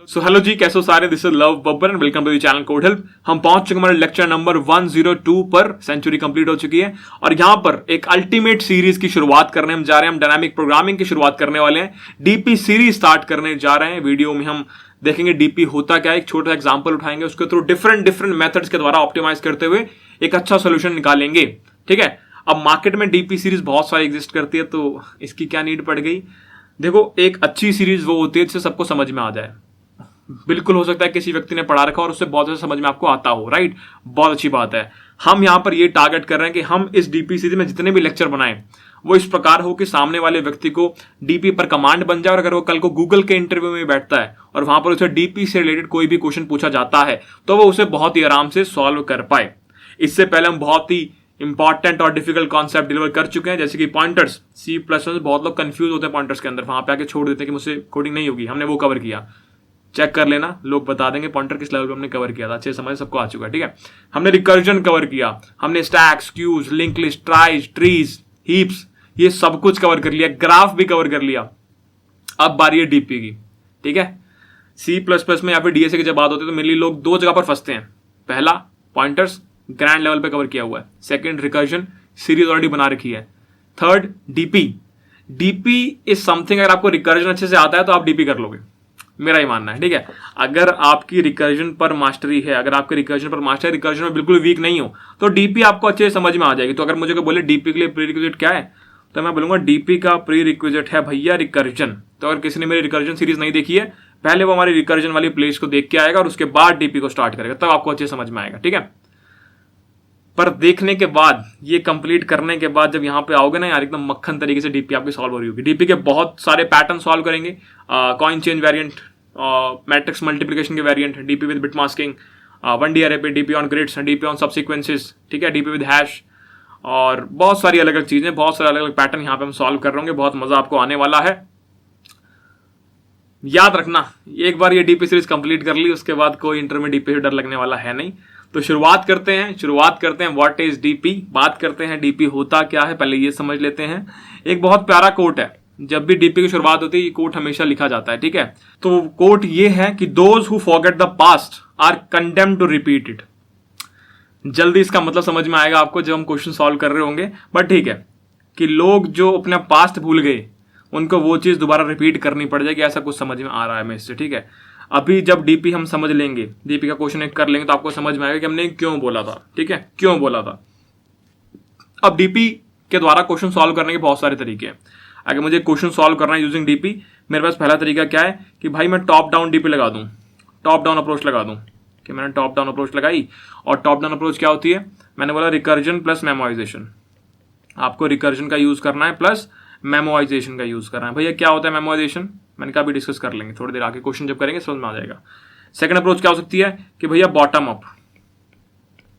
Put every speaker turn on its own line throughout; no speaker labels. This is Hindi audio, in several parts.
सो हेलो जी, कैसे हो सारे। This is Love Babbar and welcome to the channel code help. हम पहुंच चुके हमारे लेक्चर नंबर 102 पर। सेंचुरी कंप्लीट हो चुकी है और यहां पर एक अल्टीमेट सीरीज की शुरुआत करने हम जा रहे हैं। हम डायनामिक प्रोग्रामिंग की शुरुआत करने वाले हैं। डीपी सीरीज स्टार्ट करने जा रहे हैं। वीडियो में हम देखेंगे डीपी होता क्या है, एक छोटा एग्जाम्पल उठाएंगे, उसके थ्रू डिफरेंट मेथड्स के द्वारा ऑप्टिमाइज करते हुए एक अच्छा सोल्यूशन निकालेंगे। ठीक है। अब मार्केट में डीपी सीरीज बहुत सारी एग्जिस्ट करती है, तो इसकी क्या नीड पड़ गई। देखो, एक अच्छी सीरीज वो होती है जिससे सबको समझ में आ जाए। बिल्कुल हो सकता है किसी व्यक्ति ने पढ़ा रखा और उससे बहुत अच्छा समझ में आपको आता हो, राइट। बहुत अच्छी बात है। हम यहां पर ये टारगेट कर रहे हैं कि हम इस डीपी सीरीज में जितने भी लेक्चर बनाएं वो इस प्रकार हो कि सामने वाले व्यक्ति को डीपी पर कमांड बन जाए और अगर वो कल को गूगल के इंटरव्यू में बैठता है और वहां पर उसे डीपी से रिलेटेड कोई भी क्वेश्चन पूछा जाता है तो वो उसे बहुत ही आराम से सॉल्व कर पाए। इससे पहले हम बहुत ही इंपॉर्टेंट और डिफिकल्ट कॉन्सेप्ट डिलीवर कर चुके हैं, जैसे कि पॉइंटर्स। C++ बहुत लोग कंफ्यूज होते हैं पॉइंटर्स के अंदर, वहां पे आके छोड़ देते हैं कि मुझसे कोडिंग नहीं होगी। हमने वो कवर किया, चेक कर लेना, लोग बता देंगे पॉइंटर किस लेवल पे हमने कवर किया था। अच्छे समझ सबको आ चुका है, ठीक है। हमने रिकर्जन कवर किया, हमने stacks, queues, link list, tries, trees, heaps, ये सब कुछ कवर कर लिया। ग्राफ भी कवर कर लिया। अब बारी है डीपी की, ठीक है। C++ में या फिर डीएसए की जब बात होती है तो मेनली लोग दो जगह पर फंसते हैं। पहला, पॉइंटर्स ग्रैंड लेवल पे कवर किया हुआ है। सेकंड, रिकर्जन, सीरीज ऑलरेडी बना रखी है। Third, DP. DP is something, अगर आपको रिकर्जन अच्छे से आता है तो आप डीपी कर लोगे, मेरा ही मानना है, ठीक है। अगर आपकी रिकर्जन पर मास्टरी है, अगर आपके रिकर्जन पर मास्टर रिकर्जन में बिल्कुल वीक नहीं हो तो डीपी आपको अच्छे से समझ में आ जाएगी। तो अगर मुझे कोई बोले डीपी के लिए प्री रिक्विजिट क्या है, तो मैं बोलूंगा डीपी का प्री रिक्विजिट है भैया रिकर्जन। तो अगर किसी ने मेरी रिकर्जन सीरीज नहीं देखी है, पहले वो हमारी रिकर्जन वाली प्लेलिस्ट को देख के आएगा और उसके बाद डीपी को स्टार्ट करेगा, तब आपको अच्छे समझ में आएगा, ठीक है। पर देखने के बाद, ये कंप्लीट करने के बाद जब यहाँ पे आओगे ना यार, एकदम मक्खन तरीके से डीपी आपकी सॉल्व हो रही होगी। डीपी के बहुत सारे पैटर्न सॉल्व करेंगे। Coin change variant, matrix multiplication के variant, DP with bit masking, 1D array पे, DP on grids, DP on subsequences, ठीक है, डीपी विद हैश, और बहुत सारी अलग अलग चीजें, बहुत सारे अलग अलग पैटर्न यहाँ पे हम सॉल्व कर रहे होंगे। बहुत मजा आपको आने वाला है। याद रखना, एक बार ये डीपी सीरीज कंप्लीट कर ली उसके बाद कोई इंटर में डीपी से डर लगने वाला है नहीं। तो शुरुआत करते हैं व्हाट इज डीपी। बात करते हैं डीपी होता क्या है, पहले ये समझ लेते हैं। एक बहुत प्यारा कोट है, जब भी डीपी की शुरुआत होती है ये कोट हमेशा लिखा जाता है, ठीक है। तो कोट ये है कि those who forget the past are condemned to repeat it. जल्दी इसका मतलब समझ में आएगा आपको जब हम क्वेश्चन सॉल्व कर रहे होंगे, बट ठीक है, कि लोग जो अपना पास्ट भूल गए उनको वो चीज दोबारा रिपीट करनी पड़ जाएगी, ऐसा कुछ समझ में आ रहा है मैं इससे, ठीक है। अभी जब डीपी हम समझ लेंगे, डीपी का क्वेश्चन एक कर लेंगे तो आपको समझ में आएगा कि हमने क्यों बोला था, ठीक है, क्यों बोला था। अब डीपी के द्वारा क्वेश्चन सॉल्व करने के बहुत सारे तरीके हैं। अगर मुझे क्वेश्चन सॉल्व करना है यूजिंग डीपी, मेरे पास पहला तरीका क्या है कि भाई मैं टॉप डाउन डीपी लगा दूं, टॉप डाउन अप्रोच लगा दूं। कि मैंने टॉप डाउन अप्रोच लगाई, और टॉप डाउन अप्रोच क्या होती है, मैंने बोला रिकर्जन प्लस मेमोराइजेशन। आपको रिकर्जन का यूज करना है प्लस मेमोराइजेशन का यूज करना है। भैया क्या होता है मेमोराइजेशन, मैंने कहा भी डिस्कस कर लेंगे थोड़ी देर आगे, क्वेश्चन जब करेंगे समझ में आ जाएगा। सेकंड अप्रोच क्या हो सकती है कि भैया बॉटम अप,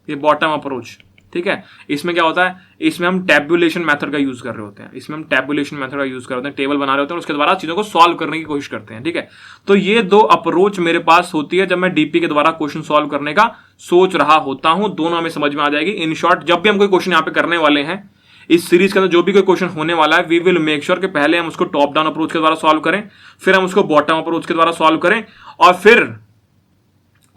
ये बॉटम अप्रोच, ठीक है। इसमें क्या होता है, इसमें हम टैबुलेशन मेथड का यूज कर रहे होते हैं। इसमें हम टैबुलेशन मेथड का यूज कर रहे होते हैं, टेबल बना रहे होते हैं और उसके द्वारा चीजों को सॉल्व करने की कोशिश करते हैं, ठीक है। तो ये दो अप्रोच मेरे पास होती है जब मैं डीपी के द्वारा क्वेश्चन सॉल्व करने का सोच रहा होता हूं। दोनों हमें समझ में आ जाएगी। इन शॉर्ट, जब भी हम कोई क्वेश्चन यहाँ पे करने वाले हैं इस सीरीज के अंदर, जो भी कोई क्वेश्चन होने वाला है, वी विल मेक श्योर कि पहले हम उसको टॉप डाउन अप्रोच के द्वारा सॉल्व करें, फिर हम उसको बॉटम अप्रोच के द्वारा सॉल्व करें, और फिर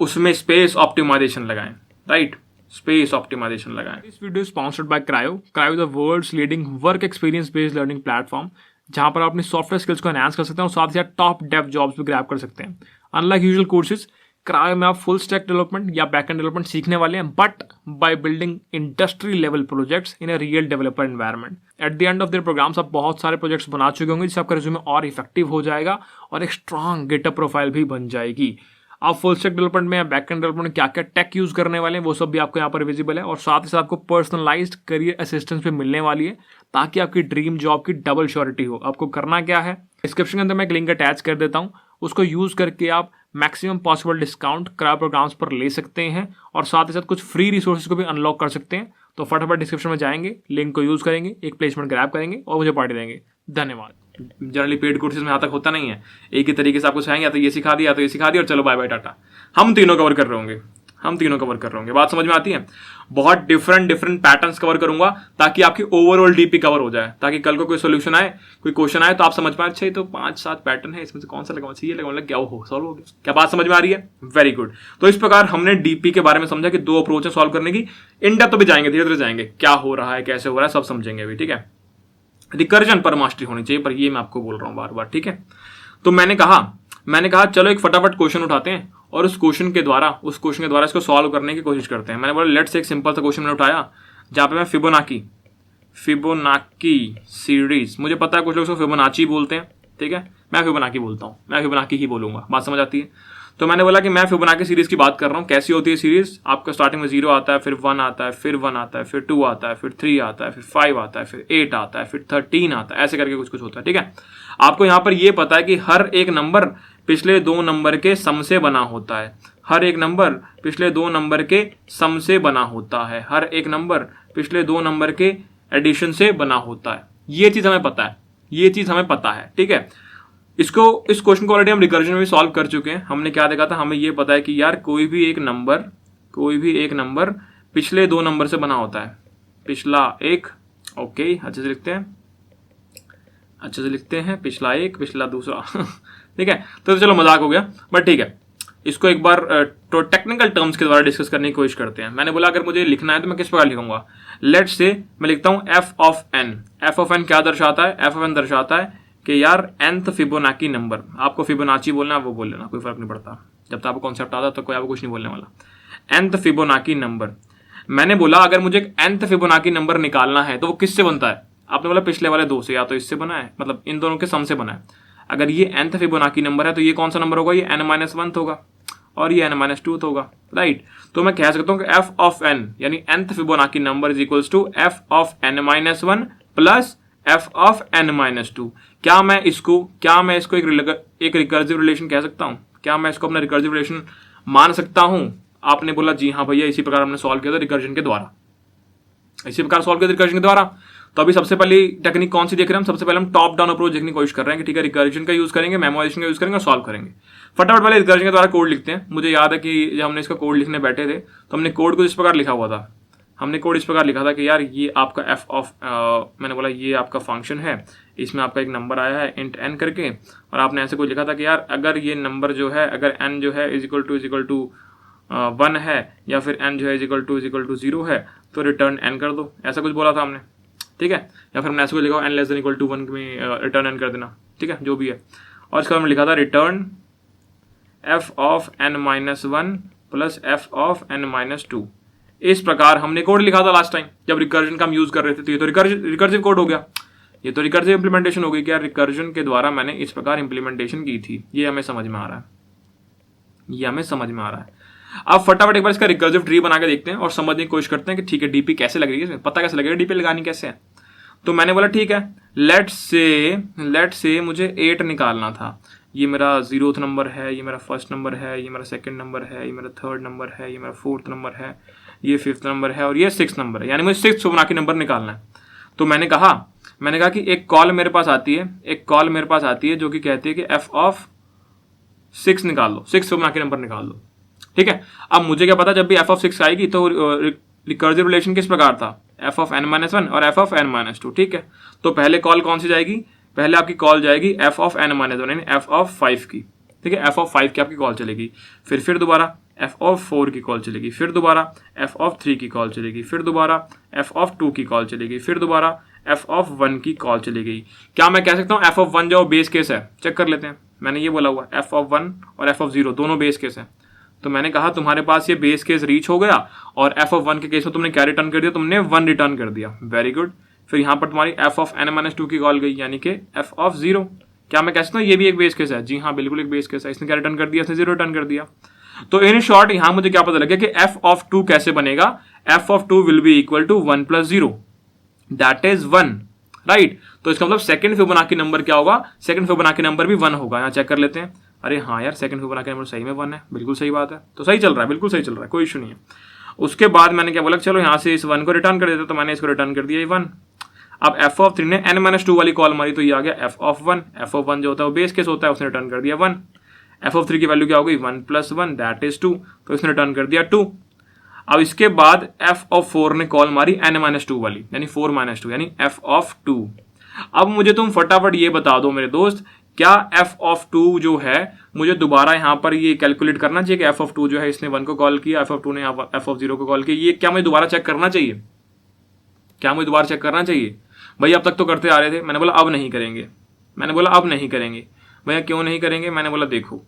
उसमें स्पेस ऑप्टिमाइजेशन लगाएं, राइट, स्पेस ऑप्टिमाइजेशन लगाएं। This video sponsored by Crio. Crio the world's leading work experience based learning platform, जहां पर आप अपनी सॉफ्टवेयर स्किल्स को एनहांस कर सकते हैं और साथ ही साथ टॉप डेव जॉब्स भी ग्रैब कर सकते हैं। अनलाइक यूजुअल कोर्सेज, क्रायो में आप फुल स्टैक डेवलपमेंट या बैकएंड डेवलपमेंट सीखने वाले हैं, but by building industry level projects in a real developer environment. At the end of their programmes आप बहुत सारे प्रोजेक्ट्स बना चुके होंगे, जिससे आपका रिज्यूमे और इफेक्टिव हो जाएगा और एक स्ट्रॉन्ग गिटअप प्रोफाइल भी बन जाएगी। आप फुल स्टैक डेवलपमेंट में या बैकएंड डेवलपमेंट में क्या क्या टेक यूज करने वाले हैं वो सब भी आपको यहाँ पर विजिबल है, और साथ ही साथ आपको पर्सनलाइज्ड करियर असिस्टेंस भी मिलने वाली है, ताकि आपकी ड्रीम जॉब की डबल श्योरिटी हो। आपको करना क्या है, डिस्क्रिप्शन के अंदर मैं एक लिंक अटैच कर देता हूँ, उसको यूज करके आप maximum possible discount Crio programmes पर ले सकते हैं, और साथ ही साथ कुछ फ्री रिसोर्सेज को भी अनलॉक कर सकते हैं। तो फटाफट डिस्क्रिप्शन में जाएंगे, लिंक को यूज करेंगे, एक प्लेसमेंट ग्रैब करेंगे और मुझे पार्टी देंगे। धन्यवाद। जनरली पेड कोर्सेज में यहाँ तक होता नहीं है, एक ही तरीके से आपको सिखाएंगे, या तो ये सिखा दिया, या तो ये सिखा दिया और चलो बाय बाय टाटा। हम तीनों कवर कर रहे होंगे। हम तीनों कवर कर रहे होंगे। बात समझ में आती है? बहुत डिफरेंट पैटर्न्स कवर करूंगा ताकि आपकी ओवरऑल डीपी कवर हो जाए, ताकि कल को कोई सोल्यूशन आए, कोई क्वेश्चन आए तो आप समझ पाए अच्छा ये तो 5-7 पैटर्न है, इसमें से कौन सा लगाना चाहिए, लगाना क्या हो, सॉल्व हो गया। क्या बात समझ में आ रही है? Very good. तो इस प्रकार हमने डीपी के बारे में समझा कि 2 अप्रोच है सॉल्व करने की। इन डेप्थ तो भी जाएंगे, धीरे धीरे जाएंगे, क्या हो रहा है, कैसे हो रहा है, सब समझेंगे अभी, ठीक है। रिकर्जन पर मास्टरी होनी चाहिए, पर ये मैं आपको बोल रहा हूं बार बार, ठीक है। तो मैंने कहा चलो एक फटाफट क्वेश्चन उठाते हैं और उस क्वेश्चन के द्वारा इसको सॉल्व करने की कोशिश करते हैं। मैंने बोला लेट्स एक सिंपल सा क्वेश्चन मैंने उठाया जहां पे मैं फिबोनाकी सीरीज, मुझे पता है कुछ लोग उसको फिबोनाची बोलते हैं, ठीक है, मैं फिबोनाकी बोलता हूं, मैं फिबोनाकी ही बोलूंगा, बात समझ आती है। तो मैंने बोला कि मैं फिबोनाकी सीरीज की बात कर रहा हूं। कैसी होती है सीरीज? आपका स्टार्टिंग में 0 आता है, फिर 1 आता है, फिर 1 आता है, फिर 2 आता है, फिर 3 आता है, फिर 5 आता है, फिर 8 आता है, फिर 13 आता है, ऐसे करके कुछ होता है, ठीक है। आपको यहां पर यह पता है कि हर एक नंबर पिछले 2 नंबर के सम से बना होता है, हर एक नंबर पिछले 2 नंबर के सम से बना होता है, हर एक नंबर पिछले 2 नंबर के एडिशन से बना होता है। ये चीज हमें पता है, ठीक है। इस क्वेश्चन को ऑलरेडी हम रिकर्जन में भी सॉल्व कर चुके हैं। हमने क्या देखा था, हमें ये पता है कि यार कोई भी एक नंबर पिछले 2 नंबर से बना होता है। पिछला एक, ओके, अच्छे से लिखते हैं, पिछला एक, पिछला दूसरा ठीक है। तो चलो मजाक हो गया, बट ठीक है, इसको एक बार तो टेक्निकल टर्म्स के द्वारा डिस्कस करने की कोशिश करते हैं। मैंने बोला अगर मुझे लिखना है तो मैं किस प्रकार लिखूंगा। लेट्स से मैं लिखता हूं एफ ऑफ एन क्या दर्शाता है? एफ ऑफ एन दर्शाता है कि यार nth फिबोनाची नंबर, आपको फिबोनाची बोलना है वो बोल लेना, कोई फर्क नहीं पड़ता, जब तक आपको कॉन्सेप्ट आता तो कोई आपको कुछ नहीं बोलने वाला। nth फिबोनाची नंबर, मैंने बोला अगर मुझे nth फिबोनाची नंबर निकालना है तो वो किससे बनता है? आपने बोला पिछले वाले 2 से, या तो इससे बना है, मतलब इन दोनों के सम से बना है। अगर ये nth फिबोनाची नंबर है तो ये कौन सा नंबर होगा? ये n-1 होगा और ये n-2 होगा, राइट। तो मैं कह सकता हूं कि f ऑफ n यानी nth Fibonacci number is equals to f of n-1 plus f of n-2। क्या मैं इसको एक रिकर्सिव रिलेशन कह सकता हूं? क्या मैं इसको अपना रिकर्सिव रिलेशन मान सकता हूं? आपने बोला जी हाँ भैया, इसी प्रकार हमने सॉल्व किया था रिकर्जन के द्वारा, तो अभी सबसे पहली टेक्निक कौन सी देख रहे हैं हम? सबसे पहले हम टॉप डाउन अप्रोच देखने की कोशिश कर रहे हैं कि ठीक है, रिकर्जन का यूज करेंगे, मेमोराइजेशन का यूज करेंगे और सॉल्व करेंगे। फटाफट पहले रिकर्जन के द्वारा कोड लिखते हैं। मुझे याद है कि जब हमने इसका कोड लिखने बैठे थे तो हमने कोड को इस प्रकार लिखा हुआ था। हमने कोड इस प्रकार लिखा था कि यार ये आपका एफ ऑफ मैंने बोला ये आपका फंक्शन है, इसमें आपका एक नंबर आया है इंट n करके, और आपने ऐसे कुछ लिखा था कि यार अगर ये नंबर जो है, अगर n जो है इज इक्वल टू 1 है या फिर n जो है इज इक्वल टू 0 है तो रिटर्न n कर दो, ऐसा कुछ बोला था हमने, ठीक है। या फिर हमने ऐसे कुछ लिखा n less than equal to 1 में रिटर्न n कर देना, ठीक है, जो भी है। और इसका हमने लिखा था return f of n-1 plus f of n-2। इस प्रकार हमने कोड लिखा था लास्ट टाइम जब रिकर्जन का हम यूज कर रहे थे। तो ये तो रिकर्सिव कोड हो गया, ये तो रिकर्सिव इंप्लीमेंटेशन हो गई कि यार रिकर्जन के द्वारा मैंने इस प्रकार इंप्लीमेंटेशन की थी। ये हमें समझ में आ रहा है, अब फटाफट एक बार इसका रिकर्सिव ट्री बना के देखते हैं और समझने की कोशिश करते हैं कि ठीक है डीपी कैसे लग रही है, पता कैसे लगेगा डीपी लगानी कैसे है। तो मैंने बोला ठीक है, लेट्स से मुझे 8 निकालना था। ये मेरा 0th नंबर है, ये मेरा फर्स्ट नंबर है, ये मेरा सेकंड नंबर है, ये मेरा थर्ड नंबर है, ये मेरा 4th नंबर है, ये 5th नंबर है और ये 6th नंबर है, यानी मुझे 6th फिबोनाची नंबर निकालना है। तो मैंने कहा कि एक कॉल मेरे पास आती है जो कि कहती है कि f ऑफ 6 निकाल लो, 6th फिबोनाची नंबर निकाल लो, ठीक है। अब मुझे क्या पता, जब भी f ऑफ 6 आएगी तो रिकर्सिव रिलेशन किस प्रकार था? f ऑफ n-1 और f ऑफ n-2, ठीक है। तो पहले कॉल कौन सी जाएगी? पहले आपकी कॉल जाएगी f ऑफ n-1 यानी f ऑफ 5 की, ठीक है, f ऑफ 5 की आपकी कॉल चलेगी, फिर दोबारा f ऑफ 4 की कॉल चलेगी, फिर दोबारा f ऑफ 3 की कॉल चलेगी, फिर दोबारा f ऑफ 2 की कॉल चलेगी, फिर दोबारा f ऑफ 1 की कॉल चलेगी। क्या मैं कह सकता हूँ f ऑफ 1 जो बेस केस है, चेक कर लेते हैं। मैंने ये बोला हुआ f ऑफ 1 और f ऑफ 0 दोनों बेस केस है। तो मैंने कहा तुम्हारे पास ये बेस केस रीच हो गया और f ऑफ 1 के केस में तुमने क्या रिटर्न कर दिया? तुमने 1 रिटर्न कर दिया, वेरी गुड। फिर यहाँ पर तुम्हारी f ऑफ n-2 की कॉल गई यानी कि f ऑफ 0। क्या मैं कह सकता हूँ ये भी एक बेस केस है? जी हाँ, बिल्कुल एक बेस केस है। इसने क्या रिटर्न कर दिया? इसने 0 रिटर्न कर दिया। तो इन शॉर्ट यहां मुझे क्या पता लगे कि f ऑफ 2 कैसे बनेगा? f of 2 will be equal to 1 plus 0 that is 1, right. तो इसका मतलब सेकंड फिबोनाची नंबर क्या होगा? सेकंड फिबोनाची नंबर भी 1 होगा। यहाँ चेक कर लेते हैं। अरे हाँ यार, सेकंड फिबोनाची नंबर सही में 1 है, बिल्कुल सही बात है। तो सही चल रहा है, बिल्कुल सही चल रहा है, कोई इशू नहीं है। उसके बाद मैंने क्या बोला, चलो यहाँ से इस 1 को रिटर्न कर देता, तो मैंने इसको रिटर्न कर दिया 1। अब f ऑफ 3 ने n-2 वाली कॉल मारी तो ये आ गया f ऑफ 1। f ऑफ 1 जो होता है वो बेस केस होता है, उसने रिटर्न कर दिया 1। एफ ऑफ 3 की वैल्यू क्या हो गई 1 + 1 दैट इज 2, तो इसने रिटर्न कर दिया 2। अब इसके बाद एफ ऑफ 4 ने कॉल मारी n-2 वाली, यानी 4 - 2 यानी एफ ऑफ 2। अब मुझे तुम फटाफट ये बता दो मेरे दोस्त, क्या एफ ऑफ 2 जो है मुझे दोबारा यहां पर ये कैलकुलेट करना चाहिए कि एफ ऑफ 2 जो है इसने 1 को कॉल किया, एफ ऑफ 2 ने एफ ऑफ 0 को कॉल किया, ये क्या मुझे दोबारा चेक करना चाहिए? क्या मुझे दोबारा चेक करना चाहिए? भैया अब तक तो करते आ रहे थे। मैंने बोला अब नहीं करेंगे, मैंने बोला अब नहीं करेंगे। भैया क्यों नहीं करेंगे? मैंने बोला देखो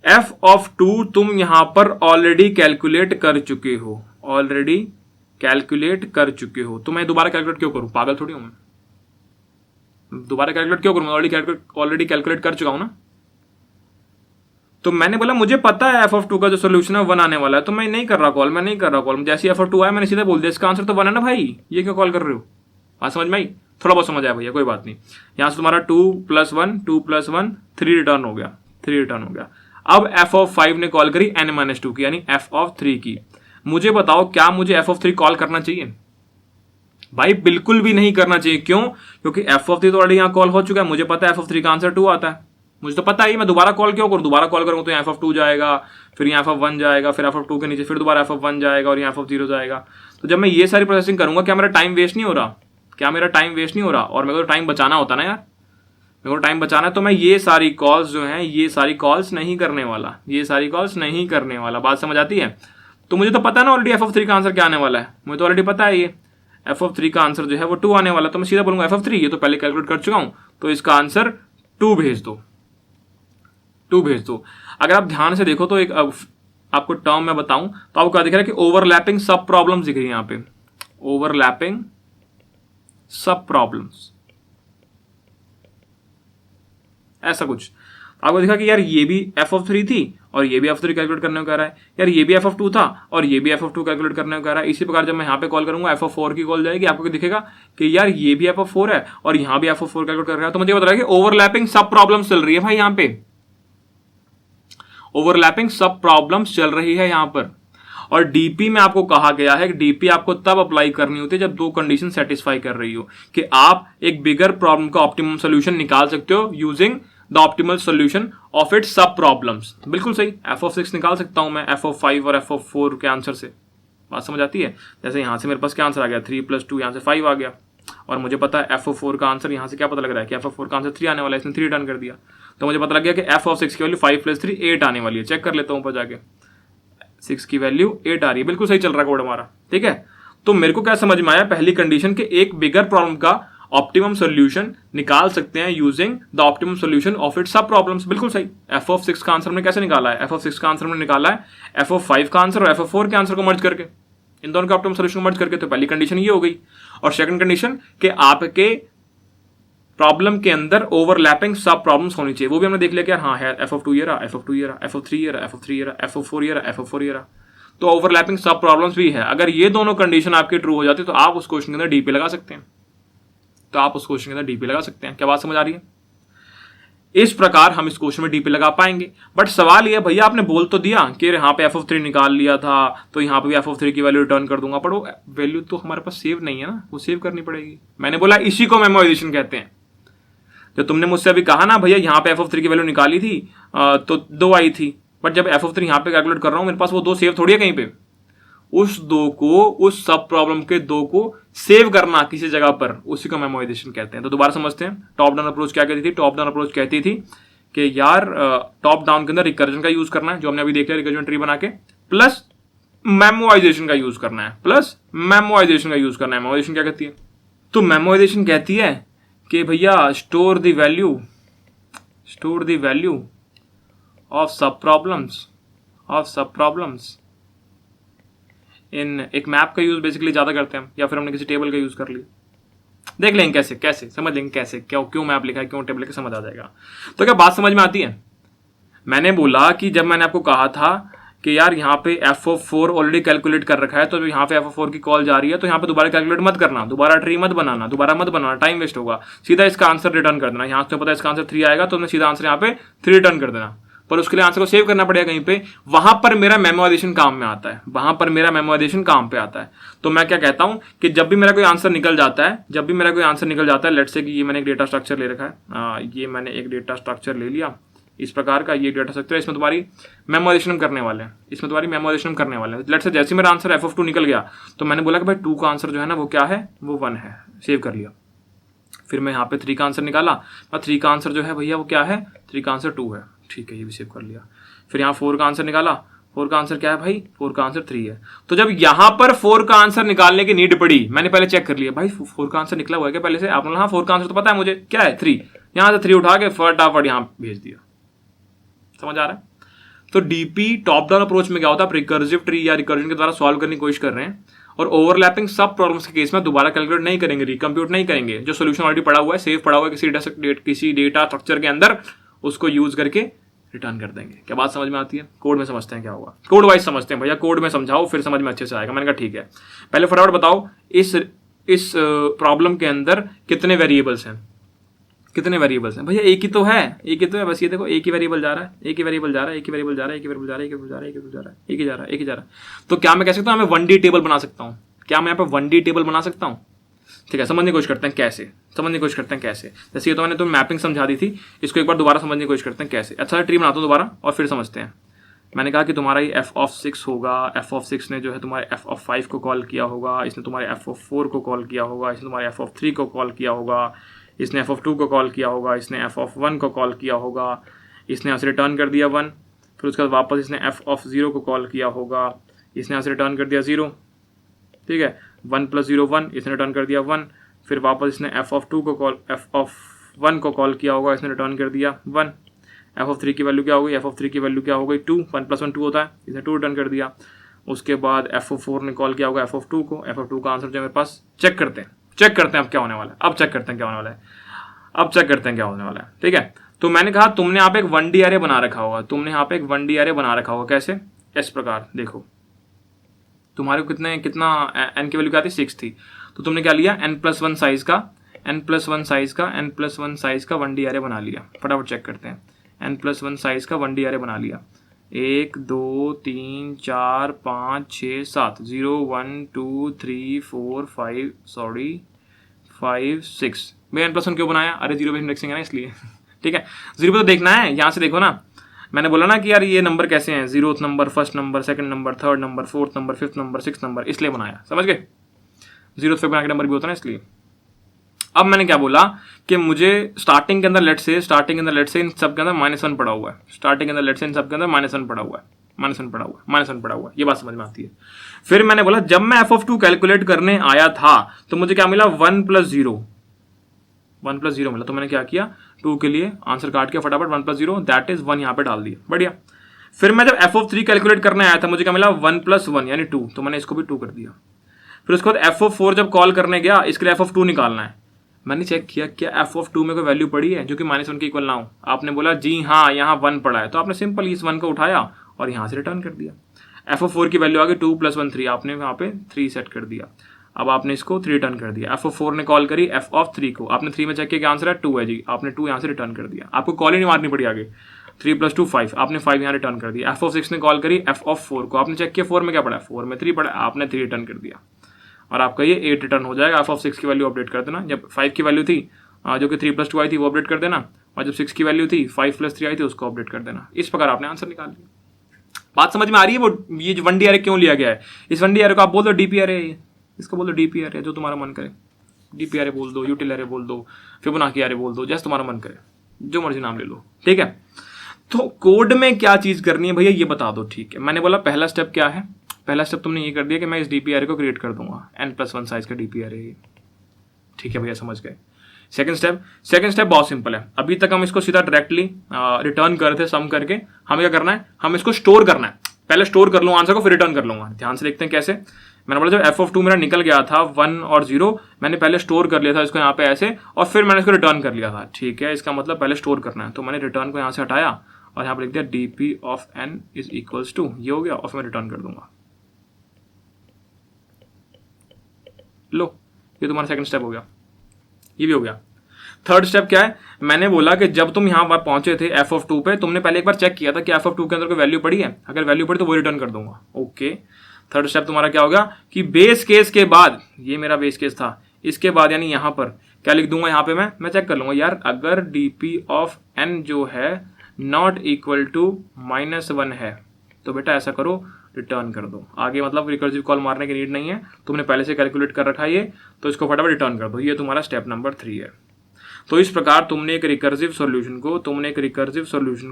एफ ऑफ 2 तुम यहां पर ऑलरेडी कैलकुलेट कर चुके हो, ऑलरेडी कैलकुलेट कर चुके हो, तो मैं दोबारा कैलकुलेट क्यों करूं? पागल थोड़ी हूं मैं, दोबारा कैलकुलेट क्यों करूं? मैं ऑलरेडी कैलकुलेट कर चुका हूं ना। तो मैंने बोला मुझे पता है एफ ऑफ 2 का जो सोल्यूशन है 1 आने वाला है, तो मैं नहीं कर रहा कॉल, मैं नहीं कर रहा कॉल। जैसे एफ ऑफ 2 आया मैंने सीधा बोल दिया इसका आंसर तो 1 है ना भाई, ये क्यों कॉल कर रहे हो? बात समझ में आई? थोड़ा बहुत समझ आया भैया, कोई बात नहीं। यहां से तुम्हारा 2 + 1 2 + 1 3 रिटर्न हो गया, 3 रिटर्न हो गया। अब एफ ऑफ 5 ने कॉल करी n-2 की, यानी एफ ऑफ 3 की। मुझे बताओ क्या मुझे एफ ऑफ 3 कॉल करना चाहिए? भाई बिल्कुल भी नहीं करना चाहिए। क्यों? क्योंकि एफ ऑफ 3 तो ऑलरेडी यहां कॉल हो चुका है, मुझे पता है एफ ऑफ 3 का आंसर 2 आता है, मुझे तो पता है। मैं दोबारा कॉल क्यों करूं? दोबारा कॉल करूंगा तो यहाँ एफ ऑफ 2 जाएगा, फिर यहाँ एफ ऑफ 1 जाएगा, फिर एफ ऑफ 2 के नीचे फिर दोबारा एफ ऑफ 1 जाएगा और यहाँ एफ ऑफ 0 जाएगा। तो जब मैं ये सारी प्रोसेसिंग करूंगा क्या मेरा टाइम वेस्ट नहीं हो रहा? क्या मेरा टाइम वेस्ट नहीं हो रहा? और मेरे को टाइम बचाना होता ना यार, मेरे को टाइम बचाना है, तो मैं ये सारी कॉल्स जो हैं ये सारी कॉल्स नहीं करने वाला, ये सारी कॉल्स नहीं करने वाला। बात समझ आती है? तो मुझे तो पता है ना ऑलरेडी एफ ऑफ 3 का आंसर क्या आने वाला है, मुझे तो ऑलरेडी पता है ये एफ ऑफ 3 का आंसर जो है वो 2 आने वाला। तो मैं सीधा बोलूंगा एफ ऑफ 3 ये तो पहले कैलकुलेट कर चुका हूं, तो इसका आंसर 2 भेज दो, 2 भेज दो। अगर आप ध्यान से देखो तो एक आपको टर्म मैं बताऊं तो आपको क्या दिख रहा है कि ओवरलैपिंग सब प्रॉब्लम्स दिख रही है यहां पे, ओवरलैपिंग सब प्रॉब्लम्स, ऐसा कुछ आपको दिखा कि यार ये भी एफ ऑफ 3 थी और ये भी एफ 3 कैलकुलेट करने को कह रहा है, यार ये भी एफ ऑफ 2 था और ये भी एफ ऑफ 2 कैलकुलेट करने को कह रहा है। इसी प्रकार जब मैं यहां पे कॉल करूंगा एफ ऑफ 4 की कॉल जाएगी, आपको दिखेगा कि यार ये भी एफ ऑफ 4 है और यहां भी एफ ऑफ 4 कैलकुलेट कर रहा है। तो मुझे बता रहा है कि ओवरलैपिंग सब प्रॉब्लम्स चल रही है भाई, यहां पे ओवरलैपिंग सब प्रॉब्लम्स चल रही है यहां पर। और डीपी में आपको कहा गया है कि डीपी आपको तब अप्लाई करनी होती है जब 2 कंडीशन सेटिस्फाई कर रही हो, कि आप एक बिगर प्रॉब्लम का ऑप्टिमम सोल्यूशन निकाल सकते हो using the optimal solution of its सब प्रॉब्लम्स। बिल्कुल सही, एफ ऑफ 6 निकाल सकता हूं मैं एफ ऑफ 5 और एफ ऑफ 4 के आंसर से। बात समझ आती है? जैसे यहां से मेरे पास क्या आंसर आ गया 3 + 2, यहां से 5 आ गया और मुझे पता है एफ ऑफ 4 का आंसर यहां से क्या पता लग रहा है कि एफ ऑफ 4 का आंसर 3 आने वाला है, इसने 3 रिटर्न कर दिया। तो मुझे पता लग गया कि एफ ऑफ 6 की वैल्यू 5 + 3 8 आने वाली है। चेक कर लेता हूं ऊपर जाके, 6 की वैल्यू 8 आ रही है, बिल्कुल सही चल रहा है कोड हमारा। ठीक है, तो मेरे को क्या समझ में आया, पहली कंडीशन के एक बिगर प्रॉब्लम का ऑप्टिमम सॉल्यूशन निकाल सकते हैं using the optimum solution of its सब प्रॉब्लम्स। बिल्कुल सही। एफ ऑफ 6 का आंसर हमने कैसे निकाला है? एफ ऑफ 6 का आंसर हमने निकाला है एफ ऑफ 5 का आंसर और एफ ऑफ 4 के आंसर को मर्ज करके, इन दोनों का ऑप्टिमम सॉल्यूशन मर्ज करके। तो पहली कंडीशन ये हो गई। और सेकंड कंडीशन कि आपके प्रॉब्लम के अंदर ओवरलैपिंग सब प्रॉब्लम्स होनी चाहिए, वो भी हमने देख लिया कि हाँ है एफ ऑफ 2 ये रहा, एफ ऑफ 2 ये रहा, एफ ऑफ 3 ये रहा, एफ ऑफ 3 ये रहा, एफ ऑफ 4 ये रहा, एफ ऑफ 4 ये रहा। तो ओवरलैपिंग सब प्रॉब्लम्स भी है। अगर ये दोनों कंडीशन आपकी ट्रू हो जाती तो आप उस क्वेश्चन के अंदर डीपी लगा सकते हैं, तो आप उस क्वेश्चन के अंदर डीपी लगा सकते हैं। क्या बात समझ आ रही है? इस प्रकार हम इस क्वेश्चन में डीपी लगा पाएंगे। बट सवाल ये भैया आपने बोल तो दिया कि यहाँ पे एफ ऑफ 3 निकाल लिया था तो यहाँ पे भी एफ ऑफ 3 की वैल्यू रिटर्न कर दूंगा, पर वो वैल्यू तो हमारे पास सेव नहीं है ना, वो सेव करनी पड़ेगी। मैंने बोला इसी को मेमोराइजेशन कहते हैं। जो तुमने मुझसे अभी कहा ना भैया यहाँ पे एफ ऑफ 3 की वैल्यू निकाली थी तो 2 आई थी, बट जब एफ ऑफ 3 यहाँ पे कैलकुलेट कर रहा हूं मेरे पास वो 2 सेव थोड़ी है कहीं पे। उस 2 को, उस सब प्रॉब्लम के 2 को सेव करना किसी जगह पर, उसी को मेमोराइजेशन कहते हैं। तो दोबारा समझते हैं, टॉप डाउन अप्रोच क्या कहती थी? टॉप डाउन अप्रोच कहती थी कि यार टॉप डाउन के अंदर रिकर्जन का यूज करना है, जो हमने अभी देख लिया रिकर्जन ट्री बना के, प्लस मेमोराइजेशन का यूज करना है, प्लस मेमोराइजेशन का यूज करना है। मेमोराइजेशन क्या कहती है? तो मेमोराइजेशन कहती है कि भैया स्टोर द वैल्यू ऑफ सब प्रॉब्लम्स इन एक मैप का यूज बेसिकली ज्यादा करते हैं, या फिर हमने किसी टेबल का यूज कर लिया। देख लेंगे कैसे समझ लेंगे कैसे, क्यों मैप लिखा है, क्यों टेबल के, समझ आ जाएगा। तो क्या बात समझ में आती है? मैंने बोला कि जब मैंने आपको कहा था कि यार यहाँ पे एफ ऑफ 4 ऑलरेडी कैलकुलेट कर रखा है, तो यहाँ पे एफ ऑफ 4 की कॉल जा रही है, तो यहाँ पे दोबारा कैलकुलेट मत करना, दोबारा ट्री मत बनाना, टाइम वेस्ट होगा। सीधा इसका आंसर रिटर्न कर देना। यहाँ से पता है इसका आंसर 3 आएगा, तो मैं सीधा आंसर यहाँ पे 3 रिटर्न कर देना। पर उसके लिए आंसर को सेव करना पड़ेगा कहीं पे, वहां पर मेरा मेमोराइजेशन काम में आता है, वहां पर मेरा मेमोराइजेशन काम पे आता है। तो मैं क्या कहता हूं कि जब भी मेरा कोई आंसर निकल जाता है, लेट्स से कि ये मैंने एक डेटा स्ट्रक्चर ले रखा है, ये मैंने एक डेटा स्ट्रक्चर ले लिया, इस प्रकार का ये डाटा स्ट्रक्चर है। इसमें तुम्हारी मेमोराइजेशन करने वाले हैं, इसमें तुम्हारी मेमोराइजेशन करने वाले हैं। लेट्स से जैसे मेरा आंसर f(2) निकल गया तो मैंने बोला कि भाई 2 का आंसर जो है ना वो क्या है, वो 1 है, सेव कर लिया। फिर मैं यहाँ पे 3 का आंसर निकाला, 3 का आंसर जो है भैया वो क्या है, 3 का आंसर 2 है, ठीक है, ये भी सेव कर लिया। फिर यहाँ 4 का आंसर निकाला, 4 का आंसर क्या है भाई, 4 का आंसर 3 है। तो जब यहाँ पर 4 का आंसर निकालने की नीड पड़ी, मैंने पहले चेक कर लिया भाई 4 का आंसर निकला हुआ है क्या पहले से, आपने हाँ 4 का आंसर तो पता है मुझे क्या है 3, यहाँ से 3 उठा के फटाफट यहाँ भेज दिया। समझ आ रहा है? तो डीपी टॉप डाउन अप्रोच में क्या होता है, रिकर्सिव ट्री या रिकर्जन के द्वारा सॉल्व करने की कोशिश कर रहे हैं और ओवरलैपिंग सब प्रॉब्लम्स के केस में दोबारा कैलकुलेट नहीं करेंगे, रिकम्प्यूट नहीं करेंगे। जो सोल्यूशन ऑलरेडी पड़ा हुआ है, सेव पड़ा हुआ है किसी डेटा स्ट्रक्चर के अंदर, उसको यूज करके रिटर्न कर देंगे। क्या बात समझ में आती है? कोड में समझते हैं क्या होगा, कोड वाइज समझते हैं भैया, कोड में समझाओ फिर समझ में अच्छे से आएगा। मैंने कहा ठीक है, पहले फटाफट बताओ इस प्रॉब्लम के अंदर कितने वेरिएबल्स हैं, कितने वेरिएबल्स हैं भैया, एक ही तो है, एक ही तो है, बस ये देखो एक ही वेरिएबल जा रहा है, एक ही वेरिएबल जा रहा है, एक ही वेरिएबल जा रहा है, एक ही वेरिएबल जा रहा है, एक ही वेरिएबल जा रहा है, एक ही जा रहा है, एक ही जा रहा है, एक ही जा रहा है। तो क्या मैं कह सकता हूँ मैं 1D टेबल बना सकता हूँ? क्या मैं यहाँ पे 1D टेबल बना सकता हूँ? ठीक है, समझने की कोशिश करते हैं कैसे, समझने की कोशिश करते हैं कैसे। जैसे ये तो मैंने तुम्हें मैपिंग समझा दी थी, इसको एक बार दोबारा समझने की कोशिश करते हैं कैसे। अच्छा ट्री बनाता हूँ दोबारा और फिर समझते हैं। मैंने कहा कि तुम्हारा ये f(6) होगा, f(6) ने जो है तुम्हारे f(5) को कॉल किया होगा, इसने तुम्हारे f(4) को कॉल किया होगा, इसने तुम्हारे f(3) को कॉल किया होगा, इसने f(2) को कॉल किया होगा, इसने f(1) को कॉल किया होगा, इसने यहाँ से रिटर्न कर दिया 1, फिर उसके बाद वापस इसने f(0) को कॉल किया होगा, इसने यहाँ से रिटर्न कर दिया 0, ठीक है, 1 + 0 1, इसने रिटर्न कर दिया 1, फिर वापस इसने f(2) को कॉल f(1) को कॉल किया होगा, इसने रिटर्न कर दिया 1, f(3) की वैल्यू क्या हो गई, f(3) की वैल्यू क्या हो गई 2, 1 + 1 2 होता है, इसने 2 रिटर्न कर दिया। उसके बाद f(4) ने कॉल किया होगा f(2) को, f(2) का आंसर जो मेरे पास, चेक करते हैं अब क्या होने वाला है, अब चेक करते हैं क्या होने वाला है, अब चेक करते हैं क्या होने वाला है, ठीक है। तो मैंने कहा तुमने यहाँ पे एक 1D अरे बना रखा होगा, तुमने यहाँ पे एक 1D अरे बना रखा होगा, कैसे, इस प्रकार देखो, तुम्हारे को कितना n की वैल्यू क्या थी 6 थी, तो तुमने क्या लिया n+1 साइज का n+1 1D अरे बना लिया। फटाफट चेक करते हैं, n+1 साइज का 1D अरे बना लिया, 1 2 3 4 5 6 7 0 1 2 3 4 5 सॉरी 5 6। मैं n+1 क्यों बनाया, अरे 0 पे इंडेक्सिंग है ना इसलिए ठीक है, 0 पे तो देखना है, यहाँ से देखो ना, मैंने बोला ना कि यार ये नंबर कैसे हैं, 0th number, 1st number, 2nd number, 3rd number, 4th number, 5th number, 6th number, इसलिए बनाया, समझ गए। 0th पे बना के नंबर भी होता है ना इसलिए। अब मैंने क्या बोला कि मुझे स्टार्टिंग के अंदर लेट से इन सब के अंदर -1 पड़ा हुआ है, स्टार्टिंग के अंदर लेट से इन सब के अंदर -1 पड़ा हुआ है, -1 पड़ा हुआ है, ये बात समझ में आती है। फिर मैंने बोला जब मैं f(2) कैलकुलेट करने आया था तो मुझे क्या मिला 1 + 0 मिला, तो मैंने क्या किया 2 के लिए आंसर काट के फटाफट 1 + 0 दैट इज 1 यहाँ पे डाल दिया, बढ़िया। फिर मैं जब f(3) कैलकुलेट करने आया था मुझे क्या मिला 1 + 1 यानी 2, तो मैंने इसको भी 2 कर दिया। फिर उसके बाद f(4) जब कॉल करने गया, इसके लिए f(2) निकालना है, मैंने चेक किया क्या f(2) में कोई वैल्यू पड़ी है जो कि -1 के इक्वल ना हो, आपने बोला जी हाँ यहाँ 1 पड़ा है, तो आपने सिंपल इस 1 को उठाया और यहाँ से रिटर्न कर दिया। f(4) की वैल्यू आ गई 2 + 1 3, आपने वहाँ पे 3 सेट कर दिया, अब आपने इसको 3 रिटर्न कर दिया। f(4) ने कॉल करी f(3) को, आपने 3 में चेक किया आंसर है 2 है जी, आपने 2 यहाँ से रिटर्न कर दिया, आपको कॉल ही नहीं मारनी पड़ी आगे, 3 + 2 5, आपने 5 यहाँ रिटर्न कर दिया। f(6) ने कॉल करी f(4) को, आपने चेक किया 4 में क्या पड़ा है, 4 में 3 पड़ा, आपने 3 रिटर्न कर दिया और आपका ये 8 रिटर्न हो जाएगा। f(6) की वैल्यू अपडेट कर देना, जब 5 की वैल्यू थी जो कि 3 + 2 आई थी वो अपडेट कर देना, और जब 6 की वैल्यू थी 5 + 3 आई थी उसको अपडेट कर देना। इस प्रकार आपने आंसर निकाल लिया। बात समझ में आ रही है? वो ये जो 1D अरे क्यों लिया गया है, इस 1D अरे को आप बोल दो DP अरे, इसको बोल दो DP अरे, जो तुम्हारा मन करे, DP अरे बोल दो, यूटिल अरे बोल दो, फिबोनाची अरे बोल दो, जैसे तुम्हारा मन करे, जो मर्जी नाम ले लो, ठीक है। तो कोड में क्या चीज करनी है भैया ये बता दो, ठीक है। मैंने बोला पहला स्टेप क्या है, पहला स्टेप तुमने ये कर दिया कि मैं इस DP अरे को क्रिएट कर दूंगा, n+1 साइज का DP अरे, ठीक है भैया समझ गए। सेकंड स्टेप बहुत सिंपल है, अभी तक हम इसको सीधा डायरेक्टली रिटर्न कर थे सम करके, हमें क्या करना है, हम इसको स्टोर करना है, पहले स्टोर कर लूँ आंसर को फिर रिटर्न कर लूंगा। ध्यान से देखते हैं कैसे। मैंने बोला जब f(2) मेरा निकल गया था 1 और 0, मैंने पहले स्टोर कर लिया था इसको यहाँ पे ऐसे, और फिर मैंने इसको रिटर्न कर लिया था, ठीक है। इसका मतलब पहले स्टोर करना है, तो मैंने रिटर्न को यहाँ से हटाया और यहाँ पे लिख दिया DP of n = 2, ये हो गया, और फिर मैं रिटर्न कर दूंगा। लो ये तुम्हारा सेकंड स्टेप हो गया, ये भी हो गया। थर्ड स्टेप क्या है, मैंने बोला कि जब तुम यहाँ पर पहुंचे थे f(2) पे, तुमने पहले एक बार चेक किया था कि f(2) के अंदर कोई वैल्यू पड़ी है, अगर वैल्यू पड़ी तो वो रिटर्न कर दूंगा, ओके। थर्ड स्टेप तुम्हारा क्या होगा कि बेस केस के बाद, ये मेरा बेस केस था, इसके बाद यानी यहाँ पर क्या लिख दूंगा, यहाँ पे मैं चेक कर लूंगा यार, अगर DP of n जो है नॉट इक्वल टू -1 है तो बेटा ऐसा करो, रिटर्न कर दो। आगे मतलब रिकर्सिव कॉल मारने की नीड नहीं है, तुमने पहले से कैलकुलेट कर रखा है ये, तो इसको फटाफट रिटर्न कर दो। ये तुम्हारा स्टेप नंबर 3 है। तो इस प्रकार तुमने एक रिकर्सिव सॉल्यूशन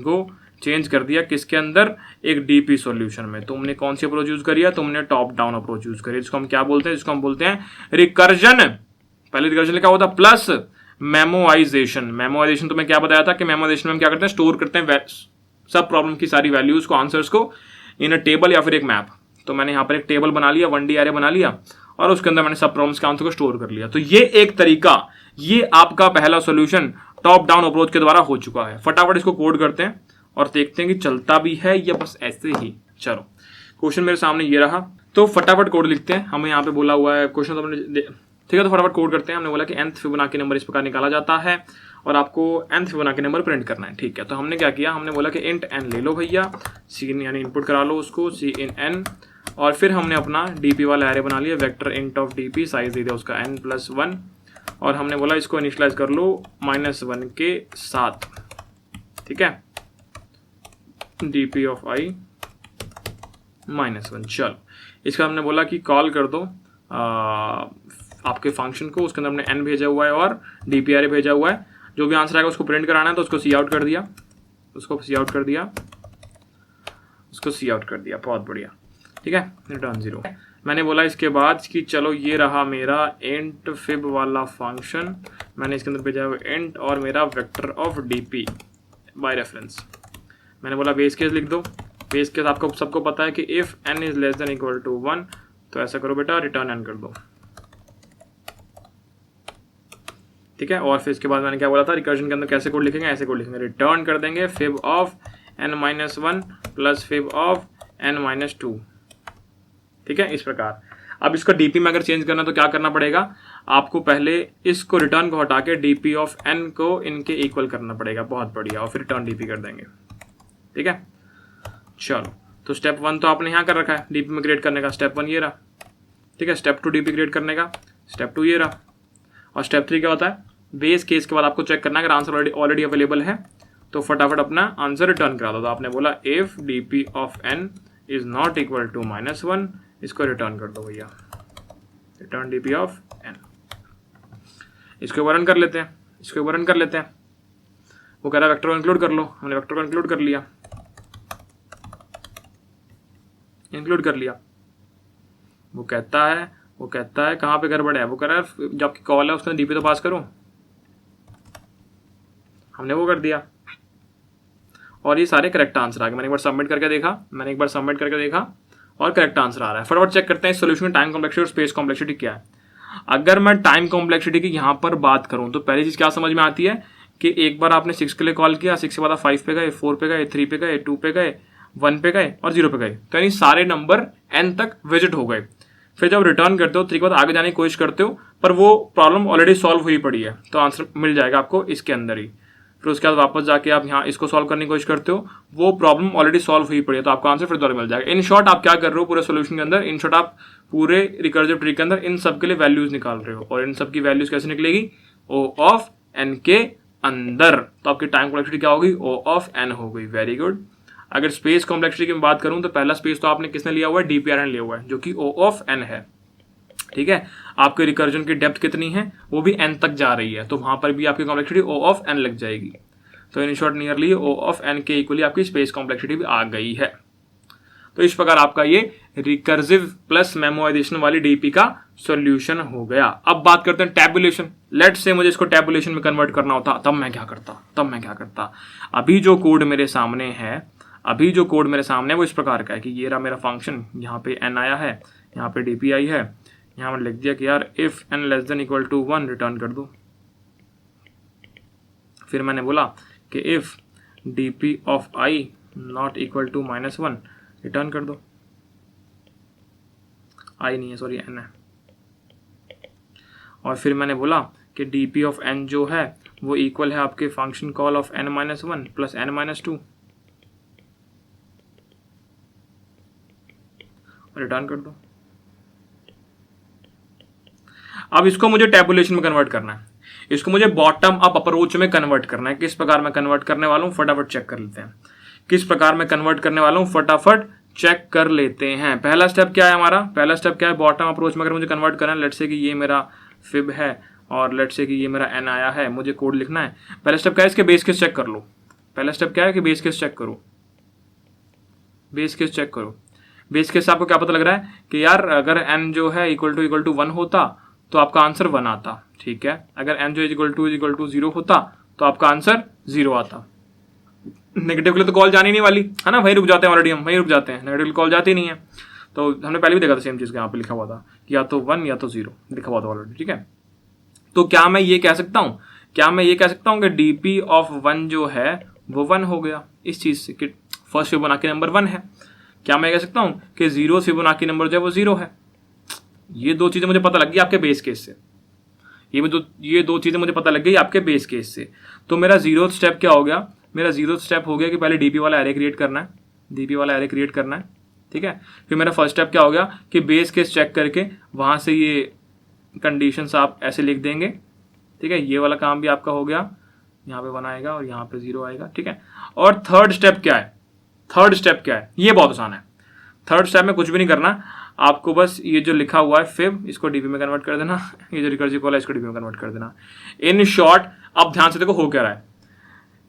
को चेंज कर दिया किसके अंदर, एक डीपी सॉल्यूशन में। तुमने कौन सी अप्रोच यूज करी है, तुमने टॉप डाउन अप्रोच यूज करी, जिसको हम क्या बोलते हैं, जिसको हम बोलते हैं रिकर्जन। पहले रिकर्जन लिखा होता प्लस मेमोइजेशन। तुम्हें क्या बताया था कि मेमोइजेशन में हम क्या करते हैं, स्टोर करते हैं सब प्रॉब्लम की सारी वैल्यूज को, आंसर्स को इन अ टेबल या फिर एक मैप। तो मैंने यहाँ पर एक टेबल बना लिया, 1D एरे बना लिया और उसके अंदर मैंने सब प्रॉब्लम्स के आंसर को स्टोर कर लिया। तो ये एक तरीका, ये आपका पहला सॉल्यूशन टॉप डाउन अप्रोच के द्वारा हो चुका है। फटाफट इसको कोड करते हैं और देखते हैं कि चलता भी है या बस ऐसे ही। चलो क्वेश्चन मेरे सामने ये रहा, तो फटाफट कोड लिखते हैं। हमें यहाँ पे बोला हुआ है क्वेश्चन, तो हमने ठीक है, तो फटाफट कोड करते हैं। हमने बोला कि nth फिबोनाची नंबर इस प्रकार निकाला जाता है और आपको nth फिबोनाची नंबर प्रिंट करना है। ठीक है, तो हमने क्या किया, हमने बोला कि इंट n ले लो भैया, सी यानी इनपुट करा लो उसको, सी इन n, और फिर हमने अपना डीपी वाला एरे बना लिया, vector int of DP, size दे दिया उसका n+1, और हमने बोला इसको इनिशियलाइज कर लो -1 के साथ। ठीक है, dp ऑफ i -1। चलो इसका हमने बोला कि कॉल कर दो आपके फंक्शन को, उसके अंदर हमने n भेजा हुआ है और dp array भेजा हुआ है। जो भी आंसर आएगा उसको प्रिंट कराना है, तो उसको सी आउट कर दिया, बहुत बढ़िया। ठीक है, रिटर्न 0। मैंने बोला इसके बाद कि चलो ये रहा मेरा इंट फिब वाला फंक्शन, मैंने इसके अंदर भेजा हुआ इंट और मेरा vector of DP by reference. मैंने बोला बेस केस लिख दो। बेस केस आपको सबको पता है कि if n is less than equal to 1, तो ऐसा करो बेटा, रिटर्न n कर दो। ठीक है, और फिर इसके बाद मैंने क्या बोला था, रिकर्जन के अंदर कैसे कोड लिखेंगे, ऐसे कोड लिखेंगे, रिटर्न कर देंगे fib of n-1 plus fib of n-2। ठीक है, इस प्रकार। अब इसको डीपी में अगर चेंज करना तो क्या करना पड़ेगा, आपको पहले इसको रिटर्न को हटा के डीपी ऑफ n को इनके इक्वल करना पड़ेगा। बहुत बढ़िया, और फिर रिटर्न डीपी कर देंगे। ठीक है, चलो तो स्टेप 1 तो आपने यहाँ कर रखा है डीपी में क्रिएट करने का, स्टेप 1 ये रहा। ठीक है, स्टेप 2 डीपी क्रिएट करने का, स्टेप 2 ये रहा। और स्टेप 3 क्या होता है, बेस केस के बाद आपको चेक करना है, अगर आंसर ऑलरेडी अवेलेबल है तो फटाफट अपना आंसर रिटर्न करा दो। तो आपने बोला if DP of n is not equal to -1, इसको रिटर्न कर दो भैया, रिटर्न डीपी ऑफ n। इसको वर्णन कर लेते हैं, वो कह रहा है वेक्टर को इंक्लूड कर लो, हमने वेक्टर को इंक्लूड कर लिया, वो कहता है कहाँ पे गड़बड़ है, वो कह रहा है जब आपकी कॉल है उसके अंदर डीपी तो पास करो, हमने वो कर दिया और ये सारे करेक्ट आंसर आ गए। मैंने एक बार सबमिट करके देखा और करेक्ट आंसर आ रहा है। फटाफट चेक करते हैं इस सोल्यूशन में टाइम कॉम्प्लेक्सिटी और स्पेस कॉम्प्लेक्सिटी क्या है। अगर मैं टाइम कॉम्प्लेक्सिटी की यहाँ पर बात करूँ तो पहली चीज क्या समझ में आती है कि एक बार आपने 6 के लिए कॉल किया, 6 के बाद 5 पे गए, 4 पे गए, 3 पे गए, 2 पे गए, 1 पे गए और 0 पे गए, तो यानी सारे नंबर n तक विजिट हो गए। फिर जब रिटर्न करते हो 3 के बाद आगे जाने की कोशिश करते हो, पर वो प्रॉब्लम ऑलरेडी सॉल्व हुई पड़ी है, तो आंसर मिल जाएगा आपको इसके अंदर ही। फिर उसके बाद वापस जाके आप यहाँ इसको सॉल्व करने की कोशिश करते हो, वो प्रॉब्लम ऑलरेडी सॉल्व हुई पड़ी है, तो आपको आंसर फिर दोबारा मिल जाएगा। इन शॉर्ट आप क्या कर रहे हो पूरे सोल्यूशन के अंदर, इन शॉर्ट आप पूरे रिकर्सिव ट्री के अंदर इन सब के लिए वैल्यूज निकाल रहे हो, और इन सब की वैल्यूज कैसे निकलेगी, O ऑफ n के अंदर। तो आपकी टाइम कॉम्प्लेक्सिटी क्या होगी, O ऑफ n हो गई। Very good. अगर स्पेस कॉम्प्लेक्सिटी की बात करूं तो पहला स्पेस तो आपने किसने लिया हुआ है, DPRN लिया हुआ है, जो कि O ऑफ n है। ठीक है, आपके रिकर्जन की डेप्थ कितनी है, वो भी n तक जा रही है, तो वहां पर भी आपकी कॉम्प्लेक्सिटी O ऑफ n लग जाएगी। तो in short nearly O of n के इक्वली आपकी स्पेस कॉम्प्लेक्सिटी भी आ गई है। तो इस प्रकार आपका ये रिकर्सिव प्लस मेमोइजेशन वाली डीपी का सॉल्यूशन हो गया। अब बात करते हैं टैबुलेशन। लेट्स से मुझे इसको टैबुलेशन में कन्वर्ट करना होता, तब मैं क्या करता। अभी जो कोड मेरे सामने है वो इस प्रकार का है कि ये रहा मेरा फंक्शन, यहाँ पे n आया है, यहाँ पे डीपी आई है, यहाँ मैंने लिख दिया कि यार if n less than equal to 1 return कर दो। फिर मैंने बोला कि if DP of i not equal to -1 return कर दो। i नहीं है, सॉरी n है। और फिर मैंने बोला कि डीपी ऑफ n जो है वो इक्वल है आपके function call of n-1 plus n-2, return कर दो। अब इसको मुझे टैबुलेशन में कन्वर्ट करना है। इसको मुझे बॉटम अप अप्रोच में कन्वर्ट करना है। किस प्रकार में कन्वर्ट करने वाला हूं, फटाफट चेक कर लेते हैं। किस प्रकार में कन्वर्ट करने वाला हूं, फटाफट चेक कर लेते हैं। पहला स्टेप क्या है हमारा, पहला स्टेप क्या है, बॉटम अप्रोच में अगर मुझे कन्वर्ट करना है, लेट्स से कि ये मेरा फिब है और लेट्स से कि ये मेरा एन आया है, मुझे कोड लिखना है। पहला स्टेप क्या है, इसके बेस केस चेक कर लो। पहला स्टेप क्या है कि बेस केस चेक करो, बेस केस चेक करो। बेस केस से आपको क्या पता लग रहा है कि यार अगर n जो है इक्वल टू 1 होता तो आपका आंसर 1 आता, ठीक है। अगर n जो इक्वल टू 0 होता तो आपका आंसर 0 आता। नेगेटिव के लिए तो कॉल जानी नहीं वाली है ना, वहीं रुक जाते हैं ऑलरेडी, हम वहीं रुक जाते हैं, नेगेटिव कॉल जाती नहीं है। तो हमने पहले भी देखा था सेम चीज यहाँ पे लिखा हुआ था कि या तो 1 या तो 0 लिखा हुआ था ऑलरेडी, ठीक है। तो क्या मैं ये कह सकता हूँ, क्या मैं ये कह सकता हूँ कि डीपी ऑफ 1 जो है वो 1 हो गया इस चीज से कि फर्स्ट फिबोनाची नंबर 1 है। क्या मैं कह सकता हूँ कि 0 फिबोनाची नंबर जो है वो 0 है। ये दो चीजें मुझे पता लग गई आपके बेस केस से, ये दो चीजें मुझे पता लग गई आपके बेस केस से। तो मेरा 0th स्टेप क्या हो गया, मेरा 0th स्टेप हो गया कि पहले डीपी वाला एरे क्रिएट करना है, डीपी वाला एरे क्रिएट करना है, ठीक है। फिर मेरा फर्स्ट स्टेप क्या हो गया कि बेस केस चेक करके वहां से ये कंडीशंस आप ऐसे लिख देंगे, ठीक है। ये वाला काम भी आपका हो गया, यहाँ पे 1 आएगा और यहाँ पे 0 आएगा, ठीक है। और थर्ड स्टेप क्या है, थर्ड स्टेप क्या है, ये बहुत आसान है। थर्ड स्टेप में कुछ भी नहीं करना, आपको बस ये जो लिखा हुआ है फिब, इसको डीपी में कन्वर्ट कर देना, ये जो रिकर्सिव कॉल है इसको डीपी में कन्वर्ट कर देना। इन शॉर्ट अब ध्यान से देखो हो क्या रहा है,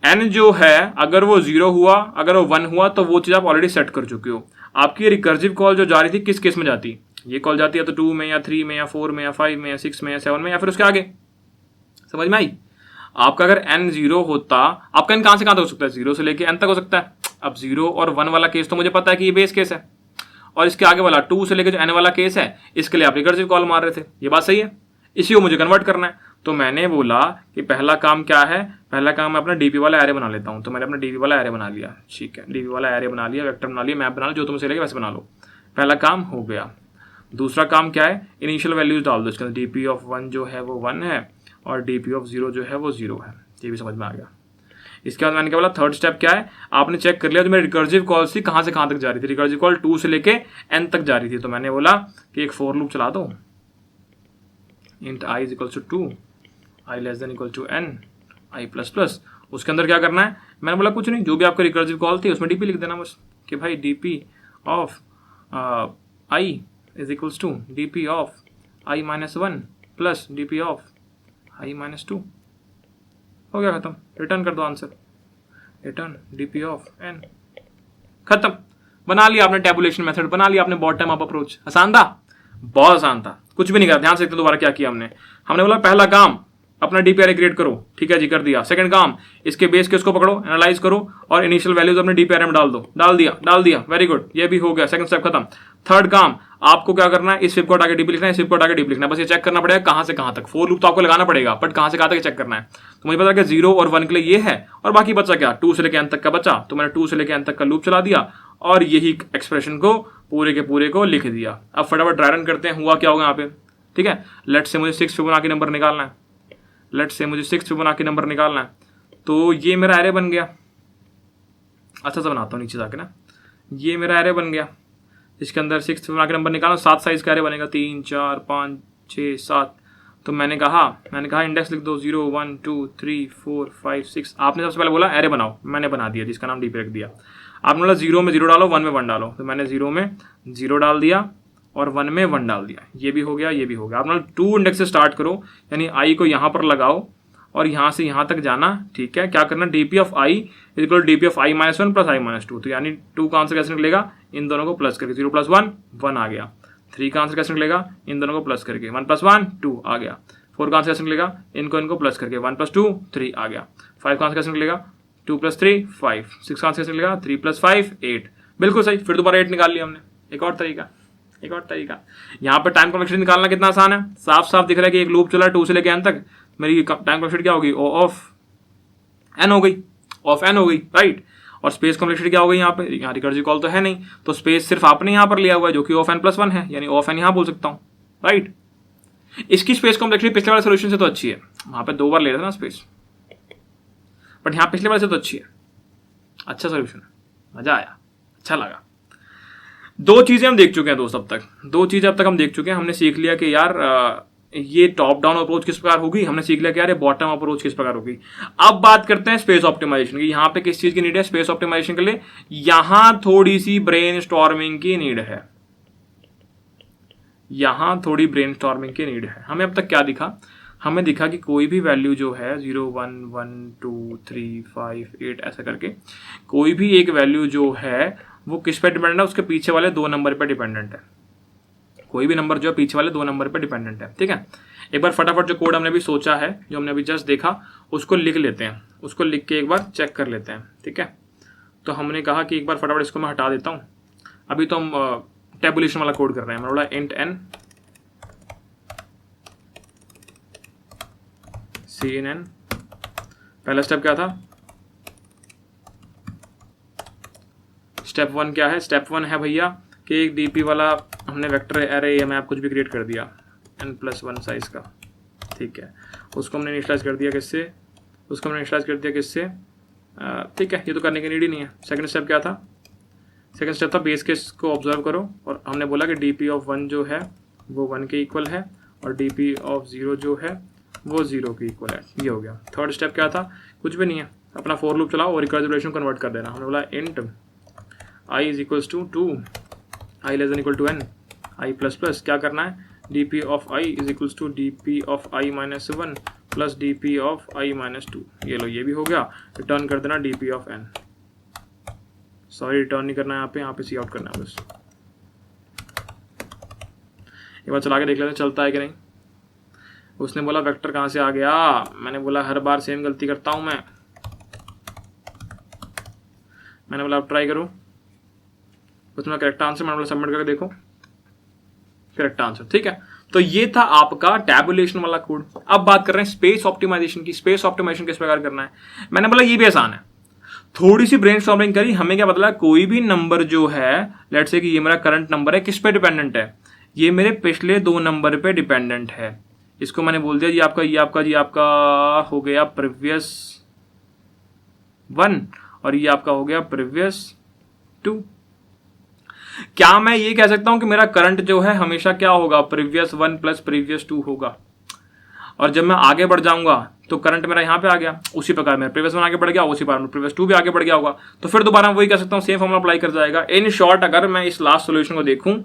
n जो है अगर वो 0 हुआ, अगर वो 1 हुआ तो वो चीज आप ऑलरेडी सेट कर चुके हो। आपकी रिकर्सिव कॉल जो जा रही थी किस केस में जाती, ये कॉल जाती है तो 2 में या 3 में या 4 में या 5 में या 6 में या 7 में या फिर उसके आगे, समझ में आई। आपका अगर n 0 होता, आपका n कहां से कहां तक हो सकता है, 0 से लेके n तक हो सकता है। अब 0 और 1 वाला केस तो मुझे पता है कि ये बेस केस है, और इसके आगे वाला 2 से लेके जो n वाला केस है इसके लिए आप रिकर्सिव कॉल मार रहे थे, ये बात सही है। इसी को मुझे कन्वर्ट करना है, तो मैंने बोला कि पहला काम क्या है, पहला काम मैं अपना डीपी वाला एरे बना लेता हूं। तो मैंने अपना डीपी वाला एरे बना लिया, ठीक है, डीपी वाला एरे बना लिया, वेक्टर बना लिया, मैप बना लिया, जो तुम्हें सही लगे वैसे बना लो। पहला काम हो गया। दूसरा काम क्या है, इनिशियल वैल्यूज डाल दो इसके अंदर। डीपी ऑफ 1 जो है वो 1 है और डीपी ऑफ 0 जो है वो 0 है, ये भी समझ में आ गया। इसके बाद मैंने क्या बोला, थर्ड स्टेप क्या है, आपने चेक कर लिया तो मेरी रिकर्सिव कॉल थी कहां से कहां तक जा रही थी, रिकर्सिव कॉल 2 से लेके n तक जा रही थी। तो मैंने बोला कि एक फॉर लूप चला दो, int i is equal to 2, i less than equal to n, i plus plus. उसके अंदर क्या करना है, मैंने बोला कुछ नहीं, जो भी आपका रिकर्सिव कॉल थी उसमें डीपी लिख देना बस, कि भाई DP of i is equals to DP of i minus 1 plus DP of i minus 2। हो गया खत्म, रिटर्न कर दो answer, return DP of n, खत्म। बना लिया आपने टैबुलेशन मेथड, बना लिया आपने बॉटम अप अप्रोच। आसान था, बहुत आसान था, कुछ भी नहीं करा। ध्यान से दोबारा क्या किया हमने बोला पहला काम अपना डीपी एरे क्रिएट करो, ठीक है जी, कर दिया। सेकंड काम, इसके बेस केस को पकड़ो, एनालाइज करो और इनिशियल वैल्यूज अपने डीपी एरे में डाल दो, डाल दिया, वेरी गुड, ये भी हो गया, सेकंड स्टेप खत्म। थर्ड काम, आपको क्या करना है, इस फिब को हटा के डीपी लिखना है, इस फिब को हटा के डीपी लिखना है, बस ये चेक करना पड़ेगा कहां से कहां तक। फोर लूप तो आपको लगाना पड़ेगा, बट कहां से कहां तक चेक करना है। तो मुझे पता कि 0 और 1 के लिए ये है, और बाकी बचा क्या, 2 से लेकर n तक का बचा, तो मैंने 2 से लेकर n तक का लूप चला दिया और यही एक्सप्रेशन को पूरे के पूरे को लिख दिया। अब फटाफट ड्राई रन करते हैं, हुआ क्या होगा यहाँ पे, ठीक है। लेट्स से मुझे 6 फिबोनाची नंबर निकालना है, लेट्स से मुझे 6 फिबोनाची नंबर निकालना है। तो ये मेरा एरे बन गया, अच्छा सा बनाता हूँ नीचे जाके ना, ये मेरा एरे बन गया, इसके अंदर 6 फिबोनाची नंबर निकालना, 7 साइज का एरे बनेगा, 3 4 5 6 7। तो मैंने कहा इंडेक्स लिख दो, 0 1 2 3 4 5 6। आपने सबसे पहले बोला एरे बनाओ, मैंने बना दिया, जिसका नाम डीपी रख दिया। आपने बोला 0 में 0 डालो, 1 में 1 डालो, तो मैंने 0 में 0 डाल दिया और 1 में 1 डाल दिया, ये भी हो गया, ये भी हो गया। आपने 2 इंडेक्स से स्टार्ट करो, यानी i को यहाँ पर लगाओ और यहाँ से यहाँ तक जाना, ठीक है। क्या करना, DP of i is equal DP of i minus 1 plus i minus 2। तो यानी 2 का आंसर कैसे निकलेगा, इन दोनों को प्लस करके, 0 प्लस 1 1 आ गया। 3 का आंसर कैसे निकलेगा, इन दोनों को प्लस करके, 1 प्लस 1 2 आ गया। 4 का आंसर कैसे निकलेगा, इनको प्लस करके, 1 प्लस 2 3 आ गया। 5 का आंसर कैसे निकलेगा, 2 प्लस 3 5। 6 का आंसर कैसे निकलेगा, 3 प्लस 5 8। बिल्कुल सही, फिर दोबारा 8 निकाल लिया हमने। एक और तरीका, यहाँ पे टाइम कॉम्प्लेक्सिटी निकालना कितना आसान है, साफ साफ दिख रहा है कि एक लूप चला 2 से लेके n तक, मेरी टाइम कॉम्प्लेक्सिटी क्या होगी, O ऑफ n हो गई, राइट। और स्पेस कॉम्प्लेक्सिटी क्या हो गई, यहाँ पे, यहाँ रिकर्सिव कॉल तो है नहीं, तो स्पेस सिर्फ आपने यहाँ पर लिया हुआ है जो कि O ऑफ n प्लस 1 है, यानी O ऑफ n यहाँ बोल सकता हूँ, राइट। इसकी स्पेस कॉम्प्लेक्सिटी पिछले वाले सोल्यूशन से तो अच्छी है, वहां पे 2 बार ले रहे थे ना स्पेस, बट यहाँ पिछले वाले से तो अच्छी है, अच्छा सोल्यूशन है, मजा आया, अच्छा लगा। 2 चीजें हम देख चुके हैं दोस्त अब तक, 2 चीजें अब तक हम देख चुके हैं। हमने सीख लिया कि यार ये टॉप डाउन अप्रोच किस प्रकार होगी, हमने सीख लिया कि यार बॉटम अप्रोच किस प्रकार होगी। अब बात करते हैं स्पेस ऑप्टिमाइजेशन की। यहाँ पे किस चीज की नीड है स्पेस ऑप्टिमाइजेशन के लिए, यहां थोड़ी सी ब्रेन स्टॉर्मिंग की नीड है, यहां थोड़ी ब्रेन स्टॉर्मिंग की नीड है। हमें अब तक क्या दिखा, हमें दिखा कि कोई भी वैल्यू जो है 0 1 1 2 3 5 8 ऐसा करके कोई भी एक वैल्यू जो है वो किस पे डिपेंडेंट है, उसके पीछे वाले 2 नंबर पे डिपेंडेंट है। कोई भी नंबर जो है पीछे वाले 2 नंबर पे डिपेंडेंट है, ठीक है। एक बार फटाफट जो कोड हमने अभी सोचा है, जो हमने अभी जस्ट देखा, उसको लिख लेते हैं, उसको लिख के एक बार चेक कर लेते हैं, ठीक है। तो हमने कहा कि एक बार फटाफट इसको मैं हटा देता हूँ। अभी तो हम टेबुलेशन वाला कोड कर रहे हैं। मैंने बोला इंट n CNN, पहला स्टेप क्या था, स्टेप 1 क्या है, स्टेप 1 है भैया कि एक डीपी वाला हमने वेक्टर एरे या मैप कुछ भी क्रिएट कर दिया n+1 साइज का, ठीक है। उसको हमने इनिशियलाइज कर दिया किससे, ठीक है। ये तो करने की नीड ही नहीं है। सेकंड स्टेप क्या था, सेकंड स्टेप था बेस केस को ऑब्जर्व करो, और हमने बोला कि डीपी ऑफ 1 जो है वो 1 के इक्वल है और डीपी ऑफ 0 जो है वो 0 के इक्वल है। ये हो गया। थर्ड स्टेप क्या था, कुछ भी नहीं है, अपना फॉर लूप चलाओ और रिकर्सिव रिलेशन कन्वर्ट कर देना। हमने बोला int i is equals to 2, i less than equal to n, i plus plus क्या करना है, dp of i is equals to dp of i minus 1 plus dp of i minus 2। ये लो, ये भी हो गया। रिटर्न कर देना dp of n, sorry return नहीं करना है यहाँ पे सी आउट करना है बस। एक बार चला के देख लेते हैं चलता है कि नहीं। उसने बोला वेक्टर कहाँ से आ गया, मैंने बोला हर बार सेम गलती करता हूं मैंने बोला अब ट्राई करो, उसमें करेक्ट आंसर, मैंने बोला सबमिट करके देखो, करेक्ट आंसर, ठीक है। तो ये था आपका टैबुलेशन वाला कोड। अब बात कर रहे हैं स्पेस ऑप्टिमाइजेशन की। स्पेस ऑप्टिमाइजेशन किस प्रकार करना है, मैंने बोला ये भी आसान है। थोड़ी सी ब्रेनस्टॉर्मिंग करी, हमें क्या पता, कोई भी नंबर जो है, लेट्स से कि ये मेरा करंट नंबर है, किस पे डिपेंडेंट है, ये मेरे पिछले 2 नंबर पे डिपेंडेंट है। इसको मैंने बोल दिया ये आपका हो गया प्रीवियस 1 और ये आपका हो गया प्रीवियस 2। क्या मैं ये कह सकता हूं कि मेरा करंट जो है हमेशा क्या होगा, प्रीवियस 1 प्लस प्रीवियस 2 होगा, और जब मैं आगे बढ़ जाऊंगा तो करंट मेरा यहां पे आ गया, उसी प्रकार मेरा प्रीवियस 1 आगे बढ़ गया, उसी प्रकार में प्रीवियस 2 भी आगे बढ़ गया होगा, तो फिर दोबारा वही कह सकता हूं, सेम फॉर्मूला अप्लाई कर जाएगा। इन शॉर्ट अगर मैं इस लास्ट सोल्यूशन को देखूं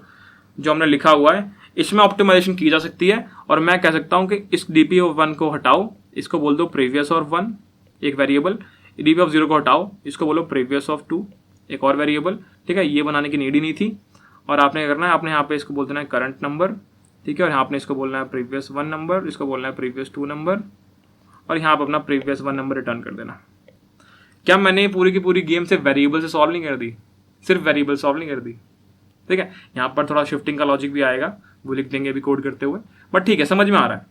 जो हमने लिखा हुआ है, इसमें ऑप्टिमाइजेशन की जा सकती है, और मैं कह सकता हूं कि इस डीपी ऑफ 1 को हटाओ, इसको बोल दो प्रीवियस ऑफ 1 एक वेरिएबल, डीपी ऑफ 0 को हटाओ, इसको बोलो प्रीवियस ऑफ 2 एक और वेरिएबल, ठीक है। ये बनाने की नीड ही नहीं थी, और आपने क्या करना है, आपने यहाँ पे इसको बोल देना है करंट नंबर, ठीक है, और यहाँ आपने इसको बोलना है प्रीवियस 1 नंबर, इसको बोलना है प्रीवियस 2 नंबर, और यहाँ पर अपना प्रीवियस 1 नंबर रिटर्न कर देना। क्या मैंने पूरी की पूरी गेम से वेरिएबल से सॉल्व नहीं कर दी, सिर्फ वेरिएबल सॉल्व नहीं कर दी, ठीक है। यहाँ पर थोड़ा शिफ्टिंग का लॉजिक भी आएगा, वो लिख देंगे अभी कोड करते हुए, बट ठीक है, समझ में आ रहा है।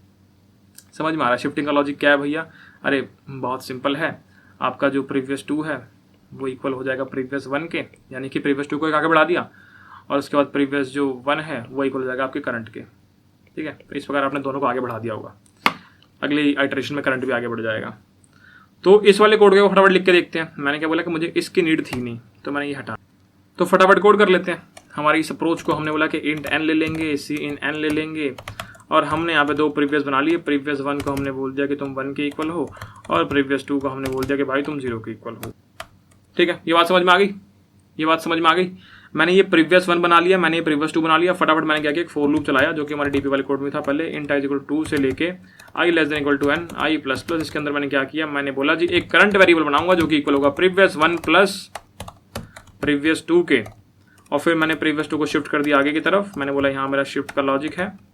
शिफ्टिंग का लॉजिक क्या है भैया, अरे बहुत सिंपल है, आपका जो प्रीवियस 2 है वो इक्वल हो जाएगा प्रीवियस 1 के, यानी कि प्रीवियस 2 को एक आगे बढ़ा दिया, और उसके बाद प्रीवियस जो 1 है वो इक्वल हो जाएगा आपके करंट के, ठीक है। तो इस प्रकार आपने दोनों को आगे बढ़ा दिया होगा, अगले आइटरेशन में करंट भी आगे बढ़ जाएगा। तो इस वाले कोड को फटाफट लिख के देखते हैं। मैंने क्या बोला कि मुझे इसकी नीड थी नहीं, तो मैंने ये हटा, तो फटाफट कोड कर लेते हैं। हमारी इस अप्रोच को हमने बोला कि इंट n ले लेंगे, सी इन n ले लेंगे, और हमने यहाँ पे 2 प्रीवियस बना लिए। प्रीवियस 1 को हमने बोल दिया कि तुम 1 के इक्वल हो, और प्रीवियस 2 को हमने बोल दिया कि भाई तुम 0 के इक्वल हो, ठीक है। ये बात समझ में आ गई, मैंने ये प्रीवियस 1 बना लिया, मैंने ये प्रीवियस 2 बना लिया। फटाफट मैंने क्या किया, एक फॉर लूप चलाया जो कि हमारे डीपी वाले कोड में था पहले, इंट i इक्वल 2 से लेके i less than equal to n, i plus plus, इसके अंदर मैंने क्या किया, मैंने बोला जी एक करंट वेरिएबल बनाऊंगा जो कि इक्वल होगा प्रीवियस 1 प्लस प्रीवियस 2 के, और फिर मैंने प्रीवियस 2 को शिफ्ट कर दिया आगे की तरफ। मैंने बोला यहाँ मेरा शिफ्ट का लॉजिक है,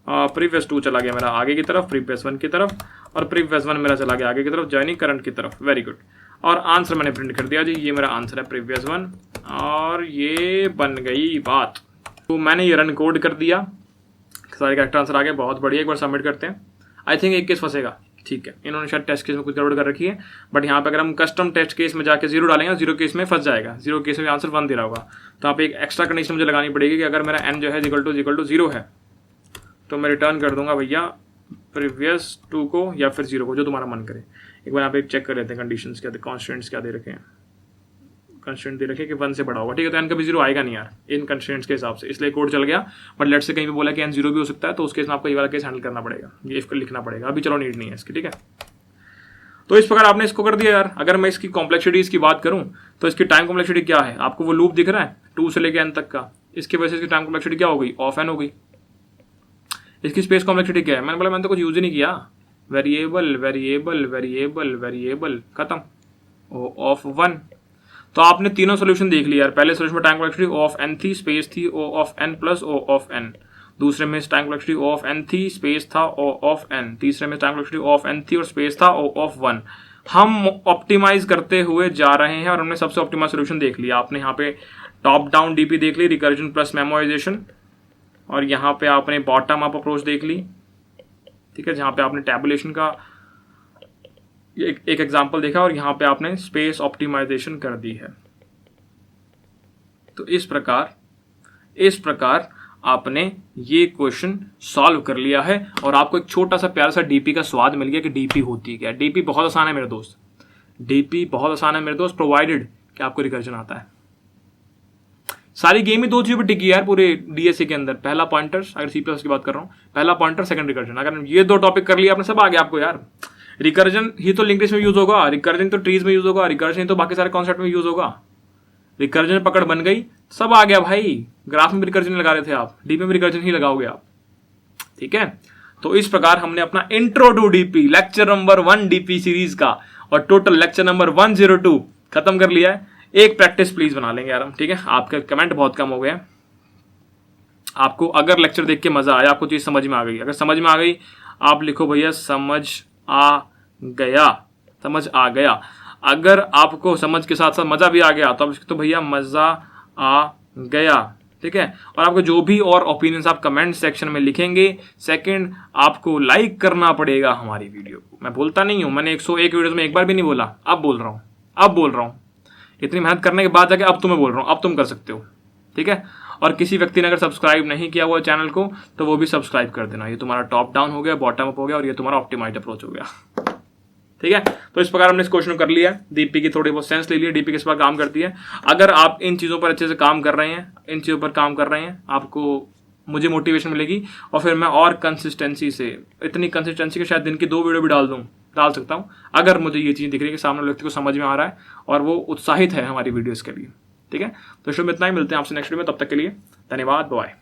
प्रीवियस 2 चला गया मेरा आगे की तरफ प्रीवियस 1 की तरफ, और प्रीवियस 1 मेरा चला गया आगे की तरफ जॉइनिंग करंट की तरफ। वेरी गुड, और आंसर मैंने प्रिंट कर दिया जी, ये मेरा आंसर है प्रीवियस 1, और ये बन गई बात। तो मैंने ये रन कोड कर दिया, सारे करेक्ट आंसर आ गए, बहुत बढ़िया। एक बार सबमिट करते हैं। आई थिंक एक केस फंसेगा, ठीक है, इन्होंने शायद टेस्ट केस में कुछ गड़बड़ कर रखी है, बट यहाँ पे अगर हम कस्टम टेस्ट केस में जाके 0 डालेंगे, 0 केस में फंस जाएगा, 0 केस में आंसर 1 दे रहा होगा। तो आप एक एक्स्ट्रा कंडीशन मुझे लगानी पड़ेगी कि अगर मेरा n जो है इक्वल टू 0 है, तो मैं रिटर्न कर दूंगा भैया प्रीवियस 2 को या फिर 0 को, जो तुम्हारा मन करे। एक बार यहाँ पे चेक कर लेते हैं कंडीशंस क्या, कॉन्स्टेंट्स क्या दे रखे हैं। कंस्ट्रेंट दे रखे कि 1 से बड़ा होगा, ठीक है। तो n कभी 0 आएगा नहीं यार इन कंस्ट्रेंट्स के हिसाब से, इसलिए कोड चल गया। बट लेट से कहीं पे बोला कि n 0 भी हो सकता है, तो उस केस में आपको ये वाला केस हैंडल करना पड़ेगा, ये इफ लिखना पड़ेगा। अभी चलो नीड नहीं है इसकी, ठीक है। तो इस प्रकार आपने इसको कर दिया यार। अगर मैं इसकी कॉम्प्लेक्सिटीज की बात करूं तो इसकी टाइम कॉम्प्लेक्सिटी क्या है, आपको वो लूप दिख रहा है 2 से लेकर n तक का, इसकी वजह से इसकी टाइम कॉम्प्लेक्सिटी क्या हो गई, ऑफ n हो गई। इसकी स्पेस कॉम्प्लेक्सिटी क्या है, मैंने बोला मैंने तो कुछ यूज ही नहीं किया, वेरिएबल वेरिएबल वेरिएबल वेरिएबल, खत्म, ओ ऑफ 1। तो आपने तीनों सोल्यूशन देख लिया यार। पहले सोल्यूशन में time complexity O of n थी, स्पेस थी O of n plus O of n। दूसरे में time complexity O of n थी, स्पेस था ओ ऑफ n। तीसरे में time complexity O of n थी और स्पेस था ओ ऑफ 1। हम ऑप्टिमाइज करते हुए जा रहे हैं और हमने सबसे ऑप्टिमाइज सोल्यूशन देख लिया। आपने यहाँ पे टॉप डाउन डीपी देख ली, रिकर्जन प्लस मेमोराइजेशन, और यहाँ पे आपने बॉटम अप अप्रोच देख ली, ठीक है, जहाँ पे आपने टैबुलेशन का एक एग्जांपल देखा और यहाँ पे आपने स्पेस ऑप्टिमाइजेशन कर दी है। तो इस प्रकार आपने ये क्वेश्चन सॉल्व कर लिया है और आपको एक छोटा सा प्यारा सा डीपी का स्वाद मिल गया कि डीपी होती क्या। डीपी बहुत आसान है मेरे दोस्त, डीपी बहुत आसान है मेरे दोस्त, प्रोवाइडेड कि आपको रिकर्जन आता है। सारी गेम ही 2 चीजों पर टिकी है यार पूरे डीएसए के अंदर। पहला पॉइंटर्स, अगर सी प्लस की बात कर रहा हूँ, पहला पॉइंटर, सेकंड रिकर्जन। अगर ये 2 टॉपिक कर लिया आपने, सब आ गया आपको यार। रिकर्जन ही तो लिंक लिस्ट में यूज होगा, रिकर्जन तो ट्रीज में यूज होगा, रिकर्जन तो बाकी सारे कॉन्सेप्ट में यूज होगा। रिकर्जन पकड़ बन गई, सब आ गया भाई। ग्राफ में भी रिकर्जन लगा रहे थे आप, डीपी में भी रिकर्जन ही लगाओगे आप, ठीक है। तो इस प्रकार हमने अपना intro to DP lecture number 1 DP series का और टोटल लेक्चर नंबर 102 खत्म कर लिया है। एक प्रैक्टिस प्लीज बना लेंगे यार हम, ठीक है। आपके कमेंट बहुत कम हो गए। आपको अगर लेक्चर देख के मजा आया, आपको चीज समझ में आ गई, अगर समझ में आ गई आप लिखो भैया समझ आ गया, समझ आ गया। अगर आपको समझ के साथ साथ मजा भी आ गया तो आप तो भैया मजा आ गया, ठीक है। और आपको जो भी और ओपिनियंस आप कमेंट सेक्शन में लिखेंगे। सेकंड, आपको लाइक करना पड़ेगा हमारी वीडियो को। मैं बोलता नहीं हूं, मैंने 101 वीडियोस में एक बार भी नहीं बोला, अब बोल रहा हूं। इतनी मेहनत करने के बाद जाके अब तुम्हें बोल रहा हूं, अब तुम कर सकते हो, ठीक है। और किसी व्यक्ति ने अगर सब्सक्राइब नहीं किया हुआ चैनल को तो वो भी सब्सक्राइब कर देना। ये तुम्हारा टॉप डाउन हो गया, बॉटम अप हो गया और ये तुम्हारा ऑप्टिमाइज्ड अप्रोच हो गया, ठीक है। तो इस प्रकार हमने इस क्वेश्चन को कर लिया, डीपी की थोड़ी बहुत सेंस ले लिया, डीपी किस प्रकार काम करती है। अगर आप इन चीजों पर अच्छे से काम कर रहे हैं, आपको मुझे मोटिवेशन मिलेगी और फिर मैं और कंसिस्टेंसी से, इतनी कंसिस्टेंसी के शायद दिन की 2 वीडियो भी डाल सकता हूं, अगर मुझे ये चीज दिख रही है कि सामने व्यक्ति को समझ में आ रहा है और वो उत्साहित है हमारी वीडियोस के लिए, ठीक है। तो शुभ इतना ही, मिलते हैं आपसे नेक्स्ट वीडियो में, तब तक के लिए धन्यवाद, बाय।